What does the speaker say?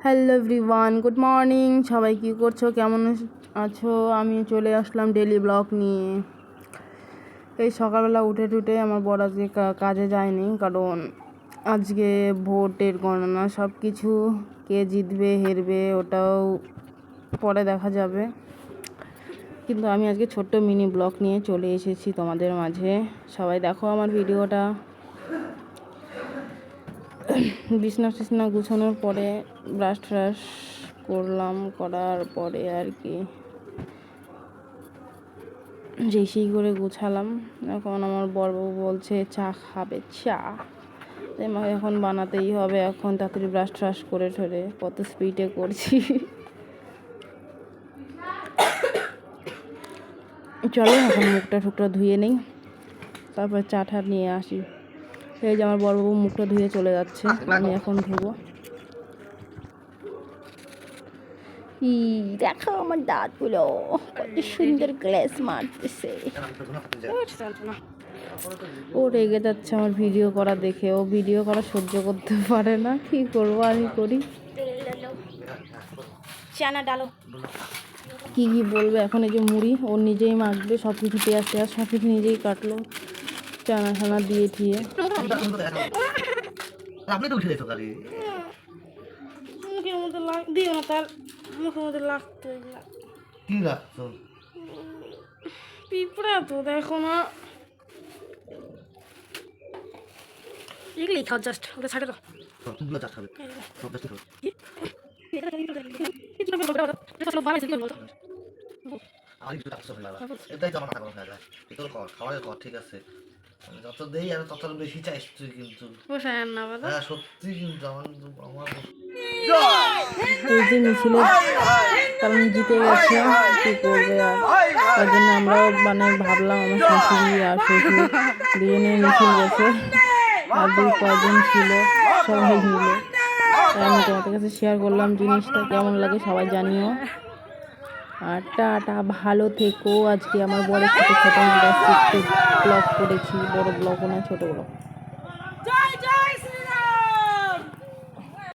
Hello everyone, good morning. সবাই কী করছো, কেমন আছো? আমি চলে আসলাম ডেলি ব্লগ নিয়ে। এই সকালবেলা উঠে টুটে আমার বড় আজকে কাজে যায়নি, কারণ আজকে ভোটের গণনা, সব কিছু কে জিতবে হেরবে ওটাও পরে দেখা যাবে। কিন্তু আমি আজকে ছোট্ট মিনি ব্লগ নিয়ে চলে এসেছি তোমাদের মাঝে। সবাই দেখো আমার ভিডিওটা। বিছনা টিছনা গুছানোর পরে ব্রাশ ট্রাশ করলাম, করার পরে আর কি যেই করে গুছালাম। এখন আমার বড়বাবু বলছে চা খাবে, চা আমাকে এখন বানাতেই হবে। এখন তাড়াতাড়ি ব্রাশ ট্রাশ করে ঠরে কত স্পিডে করছি। চলো এখন মুখটা ঠুকটা ধুয়ে নেই, তারপর চা টা নিয়ে আসি। এই যে আমার বড়বাবু মুখটা ধুয়ে চলে যাচ্ছে, আমি এখন ধুবো। দেখো আমার দাঁতগুলো কত সুন্দর গ্লেস মারতেছে। ও রেগে যাচ্ছে আমার ভিডিও করা দেখে, ও ভিডিও করা সহ্য করতে পারে না। কি করবো, আমি করি। চানা ডালো, কি বলবে এখন? এই যে মুড়ি ও নিজেই মাখবে, সব কিছু পেঁয়াজ টেয়াজ সব কিছু নিজেই কাটলো, চানা ঠানা দিয়ে ঠিয়ে। মুখের মধ্যে দিও না, তার মুখের মধ্যে লাগতো। কি লাগতো? পিঁপড়া তো দেখো না, এগুলোই খাও, জাস্ট ওটা ছাড়ে দাও। তুমি জাস্ট খাবে, সব জাস্ট খাবে। এটাই তো আমার মাথা গরম হয়ে যায়। এগুলো কর, খাওয়ার কর, ঠিক আছে। যত দেই আমি তত বেশি চাইছ তুই, কিন্তু হ্যাঁ সত্যি, কিন্তু আমার এই যে মিছিলে কারণ জিতে গেছে, কি করবে আর। তার জন্য আমরাও ভাবলাম, আমার শাশুড়ি আর শ্বশুর দুজনে মিছিল গেছে, আর কয়েকজন ছিল, সবাই মিলে। তাই আমি তোমাদের কাছে শেয়ার করলাম জিনিসটা, কেমন লাগে সবাই জানিও। আর টাটা, ভালো থেকো। আজকে আমার বড়ের সাথে ছোটো ব্লগ করেছি, বড় ব্লগও না, ছোটো ব্লগ।